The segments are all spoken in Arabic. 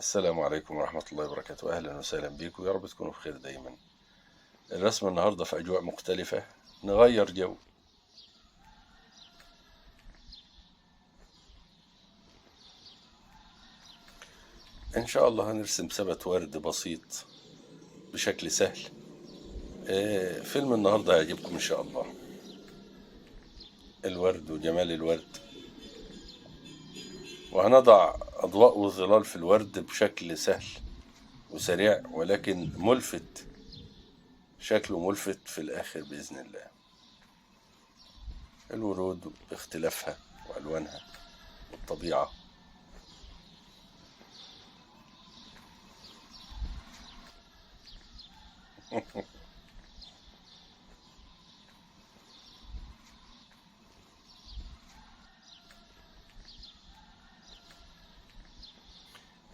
السلام عليكم ورحمة الله وبركاته. أهلا وسهلا بيكم، يا رب تكونوا بخير دايما. الرسم النهاردة في أجواء مختلفة، نغير جو. إن شاء الله هنرسم سبت ورد بسيط بشكل سهل. فيلم النهاردة هيعجبكم إن شاء الله. الورد وجمال الورد، وهنضع أضواء وظلال في الورد بشكل سهل وسريع ولكن ملفت، شكله ملفت في الآخر بإذن الله. الورود باختلافها وألوانها والطبيعة.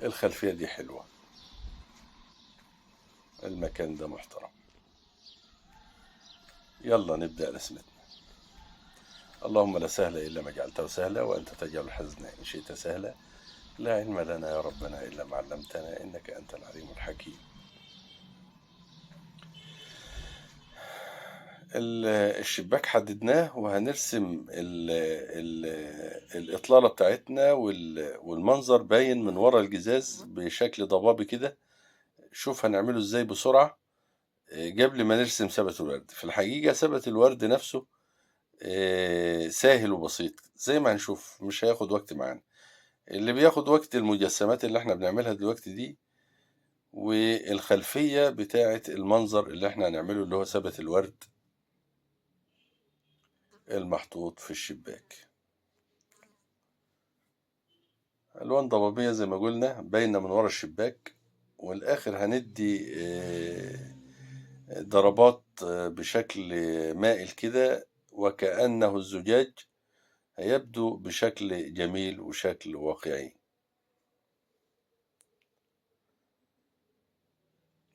الخلفية دي حلوة، المكان ده محترم. يلا نبدأ رسمتنا. اللهم لا سهل إلا ما جعلته سهلا، وأنت تجعل الحزن إن شئت سهلا. لا علم لنا يا ربنا إلا ما علمتنا، إنك أنت العليم الحكيم. الشباك حددناه، وهنرسم الإطلالة بتاعتنا والمنظر باين من ورا الجزاز بشكل ضبابي كده. شوف هنعمله ازاي بسرعة قبل ما نرسم ثبت الورد. في الحقيقة ثبت الورد نفسه سهل وبسيط زي ما هنشوف، مش هياخد وقت معانا. اللي بياخد وقت المجسمات اللي احنا بنعملها دلوقتي دي، والخلفية بتاعة المنظر اللي احنا هنعمله اللي هو ثبت الورد المحطوط في الشباك. ألوان ضبابية زي ما قلنا باينة من ورا الشباك، والآخر هندي ضربات بشكل مائل كده، وكأنه الزجاج هيبدو بشكل جميل وشكل واقعي.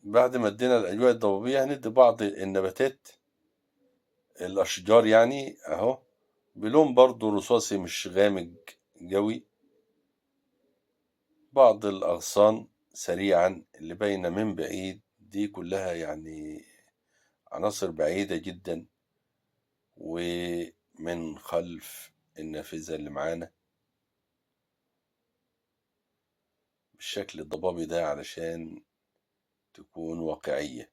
بعد ما ادينا الأجواء الضبابية هندي بعض النباتات، الأشجار يعني أهو، بلون برضو رصاصي مش غامق جوي. بعض الأغصان سريعا اللي باينة من بعيد دي كلها يعني عناصر بعيدة جدا، ومن خلف النافذة اللي معانا بالشكل الضبابي ده علشان تكون واقعية.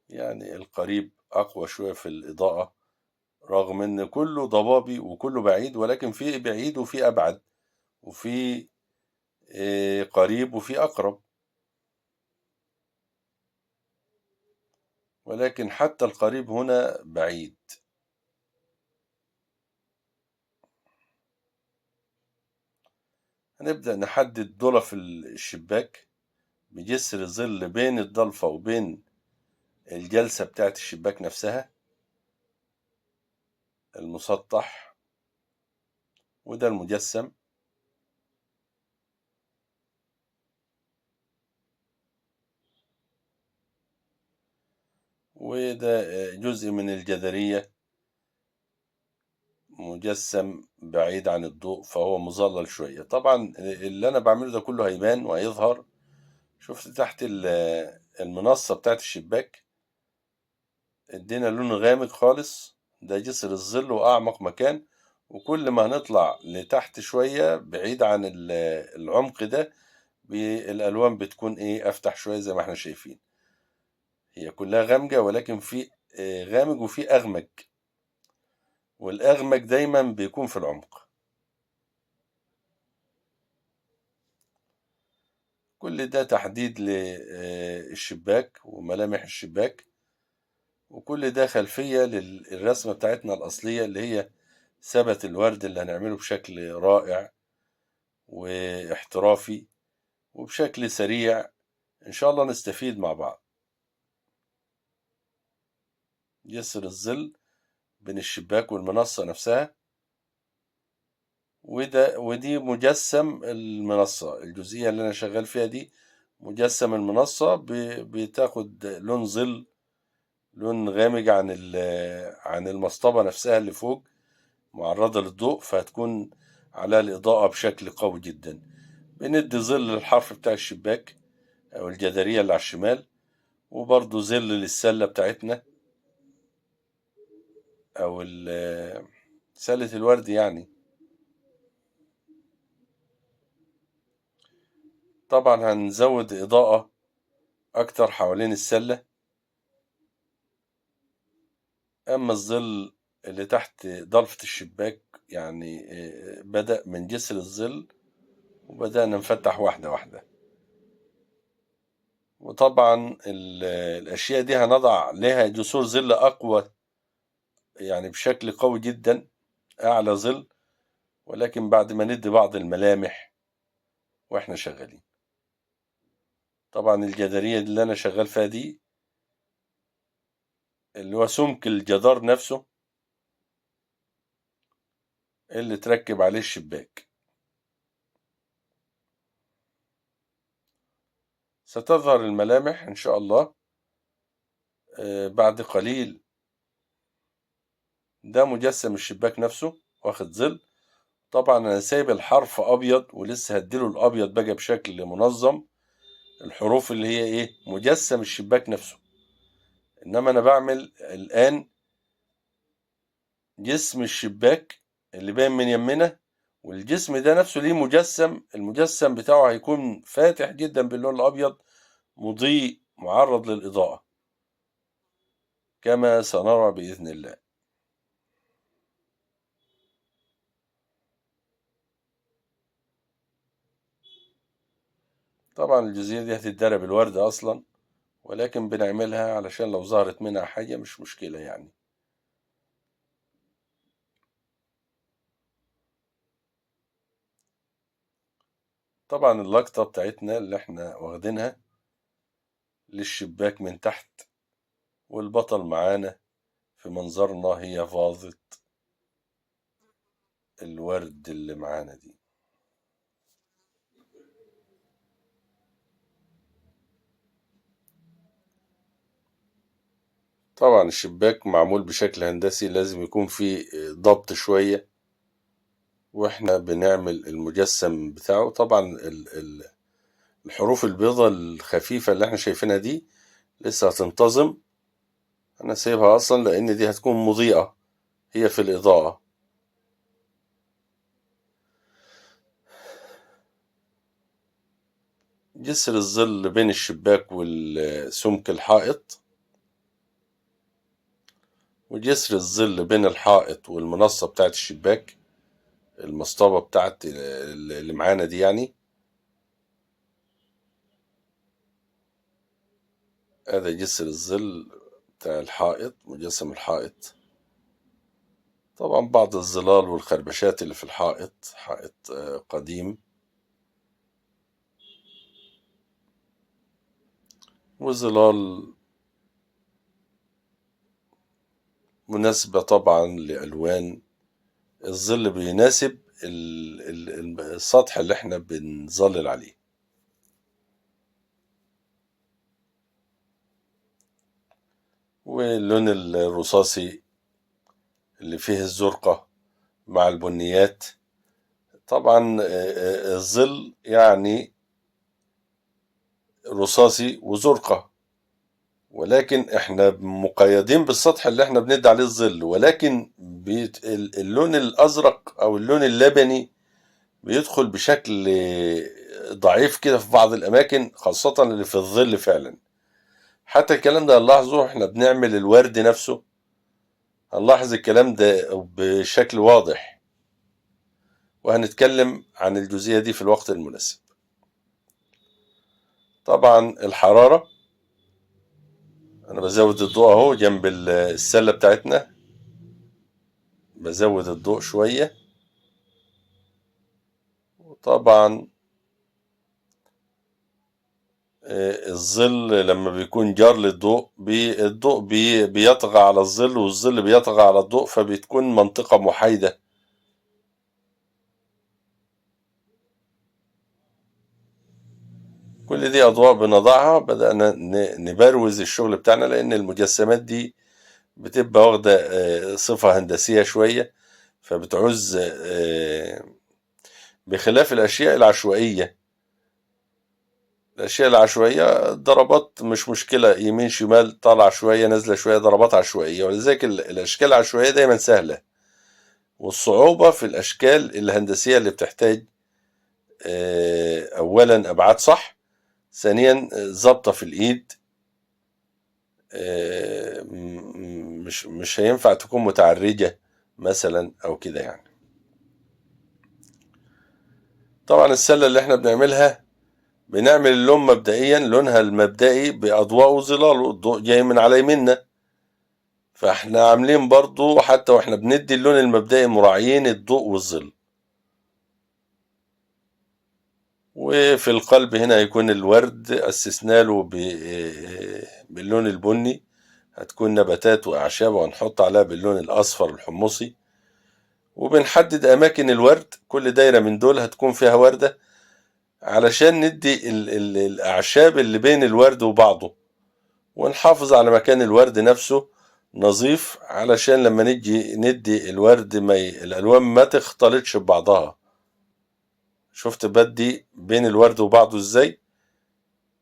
يعني القريب أقوى شوية في الإضاءة، رغم إن كله ضبابي وكله بعيد، ولكن في بعيد وفي أبعد، وفي قريب وفي أقرب. ولكن حتى القريب هنا بعيد. هنبدأ نحدد ضلف الشباك بجسر ظل بين الضلفة وبين الجلسة بتاعت الشباك نفسها، المسطح، وده المجسم. وده جزء من الجدارية مجسم بعيد عن الضوء، فهو مظلل شوية. طبعا اللي أنا بعمله ده كله هيبان وهيظهر. شفت تحت المنصة بتاعت الشباك ادينا لون غامق خالص، ده جسر الظل وأعمق مكان. وكل ما هنطلع لتحت شوية بعيد عن العمق ده، الألوان بتكون إيه أفتح شوية زي ما احنا شايفين. هي كلها غامقة، ولكن في غامق وفي أغمق، والأغمق دايما بيكون في العمق. كل ده تحديد للشباك وملامح الشباك، وكل ده خلفية للرسمة بتاعتنا الأصلية اللي هي ثبت الورد اللي هنعمله بشكل رائع واحترافي وبشكل سريع. إن شاء الله نستفيد مع بعض. جسر الظل بين الشباك والمنصة نفسها، ودي مجسم المنصة، الجزئية اللي أنا شغال فيها دي مجسم المنصة بتاخد لون ظل، لون غامق عن المصطبة نفسها اللي فوق، معرضة للضوء، فهتكون على الإضاءة بشكل قوي جدا. بندي ظل للحرف بتاع الشباك أو الجدارية اللي على الشمال، وبرضه ظل للسلة بتاعتنا أو سلة الورد يعني. طبعا هنزود إضاءة أكتر حوالين السلة. أما الظل اللي تحت ضلفة الشباك يعني بدأ من جسر الظل، وبدأنا نفتح واحدة واحدة. وطبعا الأشياء دي هنضع لها جسور ظل أقوى، يعني بشكل قوي جدا، أعلى ظل، ولكن بعد ما ندي بعض الملامح وإحنا شغالين. طبعا الجدارية اللي أنا شغال فيها دي اللي هو سمك الجدار نفسه اللي تركب عليه الشباك. ستظهر الملامح إن شاء الله بعد قليل. ده مجسم الشباك نفسه واخد ظل. طبعا أنا سايب الحرف أبيض، ولسه هديله الأبيض بقى بشكل منظم، الحروف اللي هي إيه مجسم الشباك نفسه. إنما أنا بعمل الآن جسم الشباك اللي باين من يمنا، والجسم ده نفسه ليه مجسم. المجسم بتاعه هيكون فاتح جدا باللون الأبيض، مضيء، معرض للإضاءة، كما سنرى بإذن الله. طبعا الجزئية دي هتتدرى بالورد أصلا، ولكن بنعملها علشان لو ظهرت منها حاجة مش مشكلة يعني. طبعا اللقطة بتاعتنا اللي احنا واخدينها للشباك من تحت، والبطل معانا في منظرنا هي فازة الورد اللي معانا دي. طبعا الشباك معمول بشكل هندسي، لازم يكون فيه ضبط شوية واحنا بنعمل المجسم بتاعه. طبعا الحروف البيضاء الخفيفة اللي احنا شايفينها دي لسه هتنتظم. انا سايبها اصلا لان دي هتكون مضيئة هي في الإضاءة. جسر الظل بين الشباك والسمك الحائط، وجسر الظل بين الحائط والمنصة بتاعت الشباك، المصطبة بتاعت اللي معانا دي يعني. هذا جسر الظل بتاع الحائط، مجسم الحائط. طبعا بعض الظلال والخربشات اللي في الحائط، حائط قديم، وظلال مناسبة طبعا لألوان الظل، بيناسب السطح اللي احنا بنظلل عليه. واللون الرصاصي اللي فيه الزرقة مع البنيات. طبعا الظل يعني رصاصي وزرقة، ولكن احنا مقيدين بالسطح اللي احنا بندي عليه الظل. ولكن اللون الازرق او اللون اللبني بيدخل بشكل ضعيف كده في بعض الاماكن، خاصة اللي في الظل فعلا. حتى الكلام ده هنلاحظه احنا بنعمل الورد نفسه، هنلاحظ الكلام ده بشكل واضح، وهنتكلم عن الجزئية دي في الوقت المناسب. طبعا الحرارة، انا بزود الضوء اهو جنب السلة بتاعتنا، بزود الضوء شوية. وطبعا الظل لما بيكون جار للضوء الضوء بيطغى على الظل، والظل بيطغى على الضوء، فبتكون منطقة محايدة. كل دي أضواء بنضعها، بدأنا نبروز الشغل بتاعنا، لأن المجسمات دي بتبقى واخدة صفة هندسية شوية، فبتعوز بخلاف الأشياء العشوائية. الأشياء العشوائية ضربات مش مشكلة، يمين شمال، طالعة شوية نازلة شوية، ضربات عشوائية، ولذلك الأشكال العشوائية دايما سهلة. والصعوبة في الأشكال الهندسية اللي بتحتاج أولا أبعاد صح، ثانيا ظابطة في الإيد، مش هينفع تكون متعرجة مثلا أو كده يعني. طبعا السلة اللي احنا بنعملها، بنعمل اللون مبدئيا، لونها المبدئي بأضواء وظلاله، الضوء جاي من على يميننا، فاحنا عاملين برضو حتى واحنا بندي اللون المبدئي مراعيين الضوء والظل. وفي القلب هنا هيكون الورد، أسسنا له باللون البني، هتكون نباتات وأعشاب، وهنحط عليها باللون الأصفر الحمصي. وبنحدد أماكن الورد، كل دايرة من دول هتكون فيها وردة، علشان ندي الأعشاب اللي بين الورد وبعضه، ونحافظ على مكان الورد نفسه نظيف، علشان لما نيجي ندي الورد الألوان ما تختلطش ببعضها. شفت بدي بين الورد وبعضه ازاي،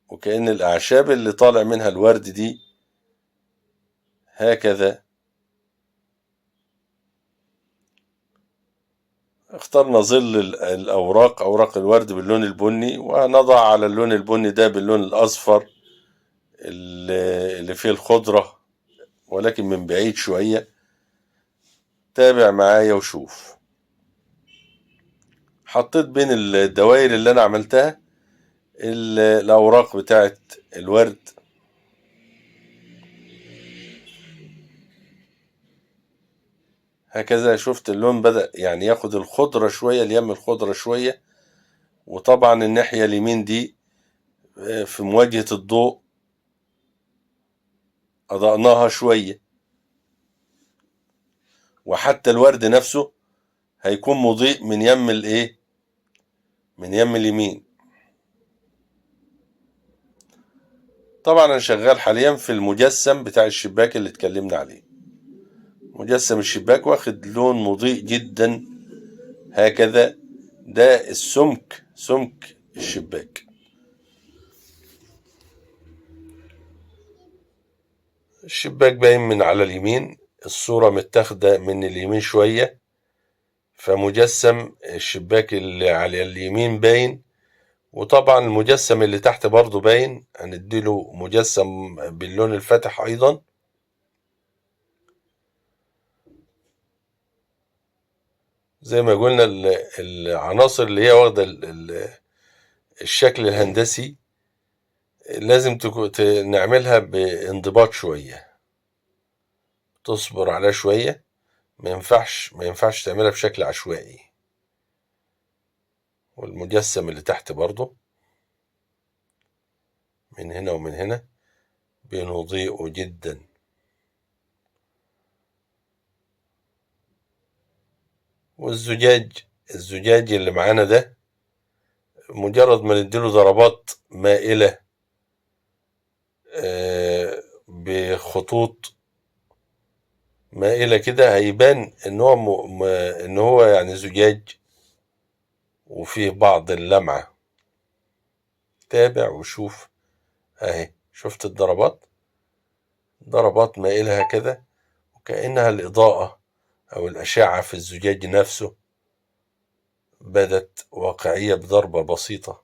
وكأن الأعشاب اللي طالع منها الورد دي هكذا. اخترنا ظل الأوراق، أوراق الورد باللون البني، ونضع على اللون البني ده باللون الأصفر اللي فيه الخضرة، ولكن من بعيد شوية. تابع معايا وشوف. حطيت بين الدوائر اللي أنا عملتها الأوراق بتاعت الورد، هكذا. شفت اللون بدأ يعني ياخد الخضرة شوية، اليم الخضرة شوية. وطبعا الناحية اليمين دي في مواجهة الضوء أضأناها شوية، وحتى الورد نفسه هيكون مضيء من يم الايه، من يم اليمين. طبعا انا شغال حاليا في المجسم بتاع الشباك اللي اتكلمنا عليه. مجسم الشباك واخد لون مضيء جدا هكذا، ده السمك، سمك الشباك. الشباك باين من على اليمين، الصورة متاخدة من اليمين شوية، فمجسم الشباك اللي على اليمين باين. وطبعا المجسم اللي تحت برضه باين، هنديله مجسم باللون الفاتح ايضا. زي ما قلنا العناصر اللي هي واخدة الشكل الهندسي لازم نعملها بانضباط شوية، تصبر عليها شوية، ما ينفعش تعملها بشكل عشوائي. والمجسم اللي تحت برضه من هنا ومن هنا بنضيئه جدا. الزجاج اللي معانا ده، مجرد ما نديله ضربات مائلة بخطوط مائلة كده، هيبان ان هو يعني زجاج وفيه بعض اللمعة. تابع وشوف اهي، شفت الضربات، ضربات مائلة هكذا، وكأنها الإضاءة أو الأشعة في الزجاج نفسه بدت واقعية بضربة بسيطة.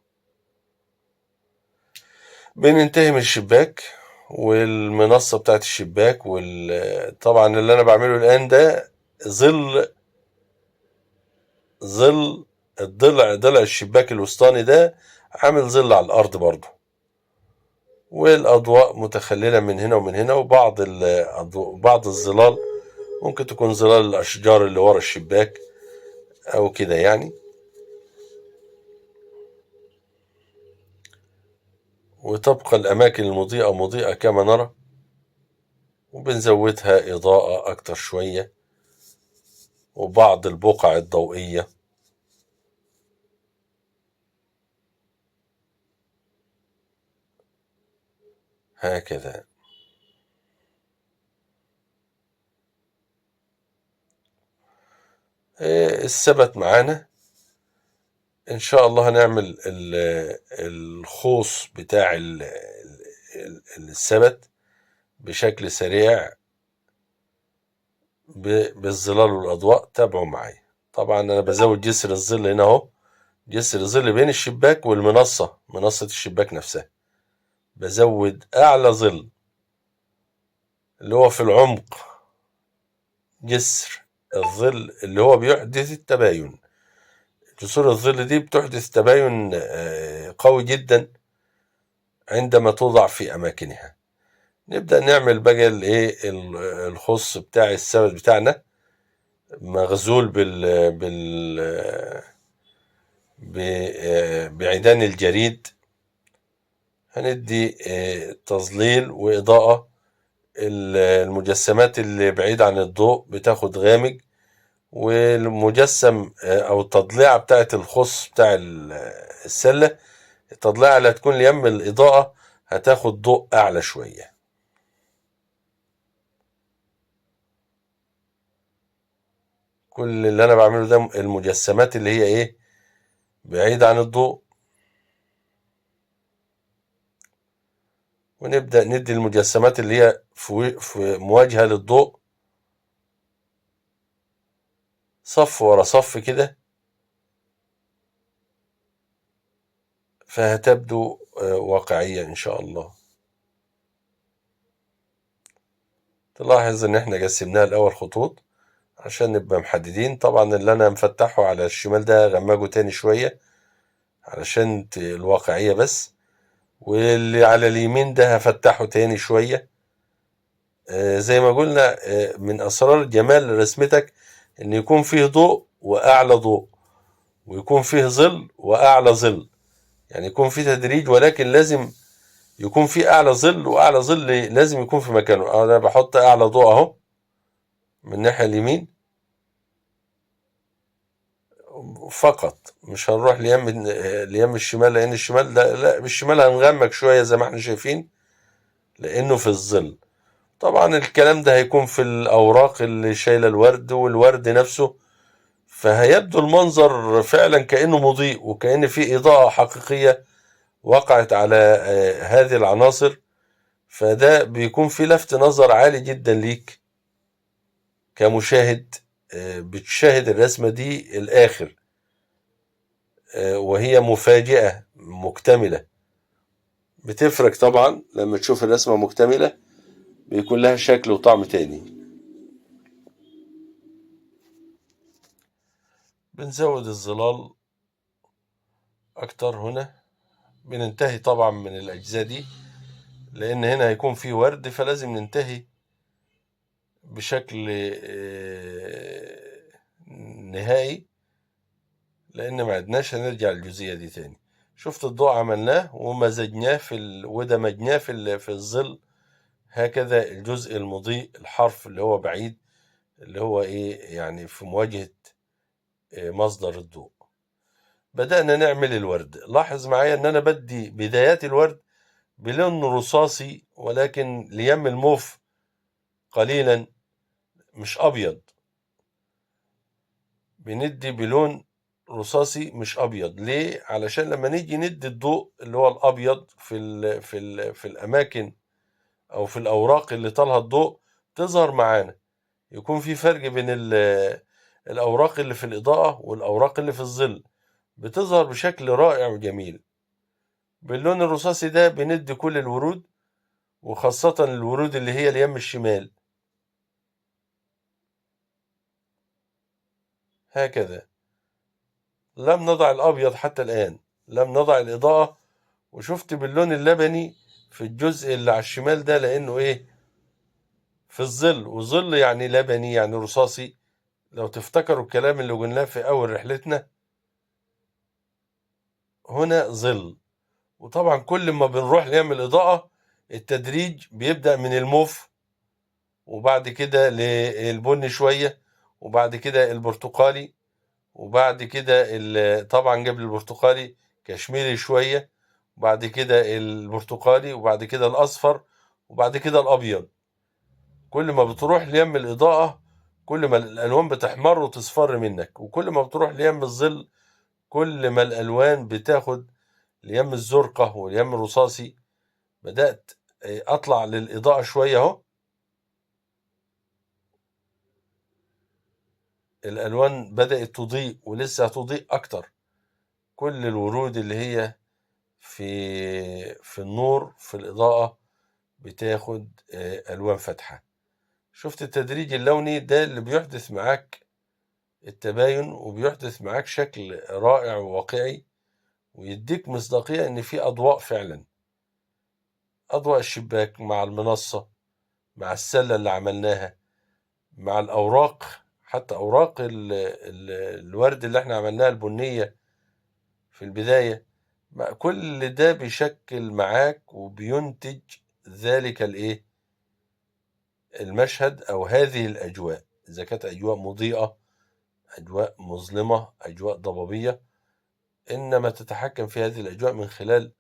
بننتهي من الشباك والمنصة بتاعت الشباك. طبعا اللي أنا بعمله الآن ده ظل ضلع الشباك الوسطاني ده عامل ظل على الأرض برضه، والأضواء متخللة من هنا ومن هنا، بعض الظلال ممكن تكون ظلال الأشجار اللي ورا الشباك أو كده يعني. وتبقى الأماكن المضيئة مضيئة كما نرى، وبنزودها إضاءة أكتر شوية، وبعض البقع الضوئية. هكذا. الثبت معانا ان شاء الله. هنعمل الخوص بتاع الثبت بشكل سريع بالظلال والاضواء. تابعوا معايا. طبعا انا بزود جسر الظل هنا اهو، جسر الظل بين الشباك والمنصة، منصة الشباك نفسها. بزود اعلى ظل اللي هو في العمق، جسر الظل اللي هو بيحدث التباين. جسور الظل دي بتحدث تباين قوي جدا عندما توضع في اماكنها. نبدأ نعمل بقى الايه الخص بتاع الثبت بتاعنا، مغزول بعيدان الجريد. هندي تظليل وإضاءة. المجسمات اللي بعيد عن الضوء بتاخد غامق، والمجسم أو التضليعة بتاعة الخص بتاع السلة، التضليعة اللي هتكون ليم الإضاءة هتاخد ضوء أعلى شوية. كل اللي أنا بعمله ده المجسمات اللي هي إيه بعيدة عن الضوء، ونبدأ ندي المجسمات اللي هي في مواجهة للضوء صف ورا صف كده، فهتبدو واقعية إن شاء الله. تلاحظ إن إحنا قسمناها الأول خطوط عشان نبقى محددين. طبعا اللي أنا مفتحه على الشمال ده غمجه تاني شوية علشان الواقعية بس، واللي على اليمين ده هفتحه تاني شوية. زي ما قلنا من أسرار جمال رسمتك إن يكون فيه ضوء وأعلى ضوء، ويكون فيه ظل وأعلى ظل، يعني يكون فيه تدريج، ولكن لازم يكون فيه أعلى ظل وأعلى ظل لازم يكون في مكانه. أنا بحط أعلى ضوء أهو من الناحية اليمين فقط، مش هنروح ليم الشمال، لأن الشمال ده لا، بالشمال هنغمق شوية زي ما احنا شايفين لأنه في الظل. طبعا الكلام ده هيكون في الأوراق اللي شايلة الورد والورد نفسه، فهيبدو المنظر فعلا كأنه مضيء وكأن في إضاءة حقيقية وقعت على هذه العناصر. فده بيكون في لفت نظر عالي جدا ليك كمشاهد بتشاهد الرسمة دي الآخر، وهي مفاجئة مكتملة. بتفرق طبعا لما تشوف الرسمة مكتملة، بيكون لها شكل وطعم تاني. بنزود الظلال أكتر هنا. بننتهي طبعا من الأجزاء دي لأن هنا هيكون في ورد، فلازم ننتهي بشكل نهائي، لأن ما عدناش هنرجع للجزئية دي تاني. شفت الضوء عملناه ومزجناه ودمجناه في الظل. هكذا الجزء المضيء، الحرف اللي هو بعيد، اللي هو إيه يعني في مواجهة مصدر الضوء. بدأنا نعمل الورد. لاحظ معايا إن أنا بدي بدايات الورد بلون رصاصي، ولكن ليم الموف قليلا، مش أبيض. بندي بلون رصاصي مش أبيض. ليه؟ علشان لما نيجي ندي الضوء اللي هو الأبيض في الأماكن أو في الأوراق اللي طالها الضوء تظهر معانا، يكون في فرق بين الأوراق اللي في الإضاءة والأوراق اللي في الظل، بتظهر بشكل رائع وجميل. باللون الرصاصي ده بندي كل الورود، وخاصة الورود اللي هي اليم الشمال. هكذا لم نضع الأبيض حتى الآن، لم نضع الإضاءة. وشفت باللون اللبني في الجزء اللي على الشمال ده لأنه إيه في الظل، وظل يعني لبني يعني رصاصي. لو تفتكروا الكلام اللي قلناه في أول رحلتنا، هنا ظل. وطبعا كل ما بنروح نعمل إضاءة التدريج بيبدأ من الموف، وبعد كده للبني شوية، وبعد كده البرتقالي، وبعد كده طبعا قبل البرتقالي كشميري شوية، وبعد كده البرتقالي، وبعد كده الأصفر، وبعد كده الأبيض. كل ما بتروح ليم الإضاءة كل ما الألوان بتحمر وتصفر منك، وكل ما بتروح ليم الظل كل ما الألوان بتاخد اليم الزرقة واليم الرصاصي. بدأت أطلع للإضاءة شوية أهو، الألوان بدأت تضيء ولسه هتضيء أكتر. كل الورود اللي هي في النور في الإضاءة بتاخد ألوان فاتحة. شفت التدريج اللوني ده اللي بيحدث معاك التباين، وبيحدث معاك شكل رائع وواقعي، ويديك مصداقية إن في أضواء فعلا. أضواء الشباك مع المنصة مع السلة اللي عملناها مع الأوراق، حتى أوراق الورد اللي احنا عملناها البنية في البداية، كل ده بيشكل معاك وبينتج ذلك الايه المشهد أو هذه الأجواء. إذا كانت أجواء مضيئة، أجواء مظلمة، أجواء ضبابية، إنما تتحكم في هذه الأجواء من خلال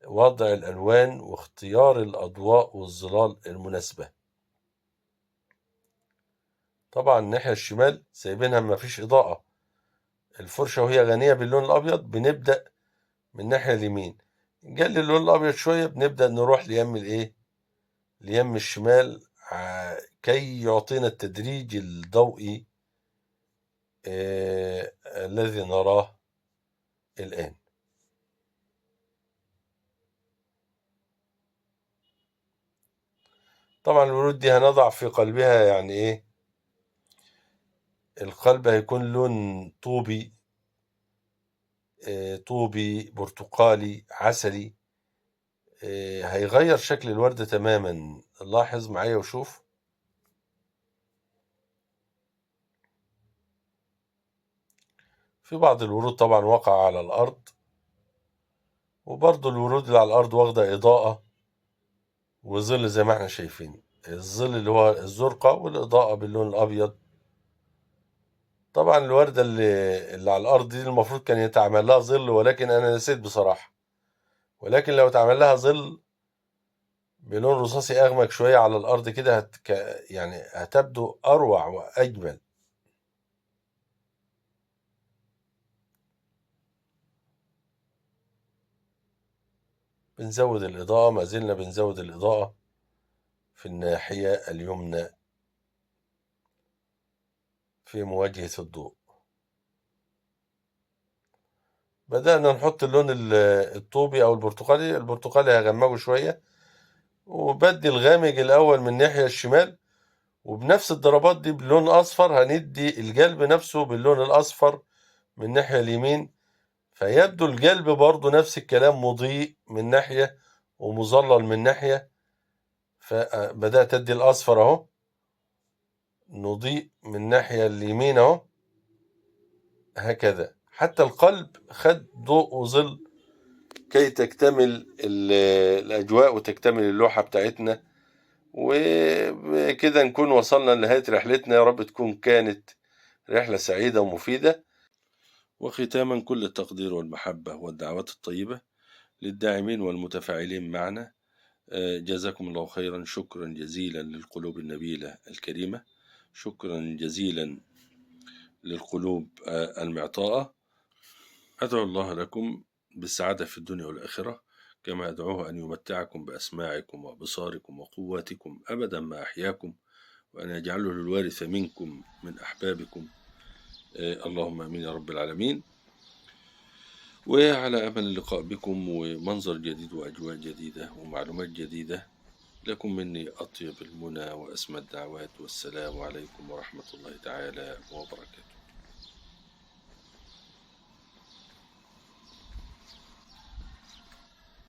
وضع الألوان واختيار الأضواء والظلال المناسبة. طبعا الناحية الشمال سايبينها ما فيش إضاءة، الفرشة وهي غنية باللون الأبيض بنبدأ من الناحية اليمين، جال اللون الأبيض شوية بنبدأ نروح ليم الإيه ليم الشمال كي يعطينا التدريج الضوئي الذي نراه الآن. طبعا الورود دي هنضع في قلبها يعني إيه، القلب هيكون لون طوبي، طوبي برتقالي عسلي، هيغير شكل الوردة تماما. لاحظ معايا وشوف. في بعض الورود طبعا وقع على الأرض، وبرضه الورود اللي على الأرض واخدة إضاءة وظل زي ما احنا شايفين، الظل اللي هو الزرقة والإضاءة باللون الأبيض. طبعا الوردة اللي على الأرض دي المفروض كان يتعمل لها ظل، ولكن أنا نسيت بصراحة. ولكن لو اتعمل لها ظل بلون رصاصي أغمق شوية على الأرض كده يعني هتبدو أروع وأجمل. بنزود الإضاءة، ما زلنا بنزود الإضاءة في الناحية اليمنى في مواجهة الضوء. بدأنا نحط اللون الطوبي أو البرتقالي. البرتقالي هغمقه شوية، وبدي الغامق الأول من الناحية الشمال، وبنفس الضربات دي باللون أصفر هندي الجلب نفسه باللون الأصفر من الناحية اليمين، فيبدو الجلب برضو نفس الكلام مضيء من ناحية ومظلل من ناحية. فبدأت أدي الأصفر أهو نضيء من الناحية اليمين أهو، هكذا حتى القلب خد ضوء وظل كي تكتمل الأجواء وتكتمل اللوحة بتاعتنا. وكده نكون وصلنا لنهاية رحلتنا. يا رب تكون كانت رحلة سعيدة ومفيدة. وختاما كل التقدير والمحبة والدعوات الطيبة للداعمين والمتفاعلين معنا. جزاكم الله خيرا. شكرا جزيلا للقلوب النبيلة الكريمة، شكرا جزيلا للقلوب المعطاءة. أدعو الله لكم بالسعادة في الدنيا والآخرة، كما أدعوه أن يمتعكم بأسماعكم وأبصاركم وقواتكم أبدا ما أحياكم، وأن يجعله الوارث منكم من أحبابكم. اللهم آمين يا رب العالمين. وعلى أمل اللقاء بكم ومنظر جديد وأجواء جديدة ومعلومات جديدة. لكم مني أطيب المنى وأسمى الدعوات، والسلام عليكم ورحمة الله تعالى وبركاته.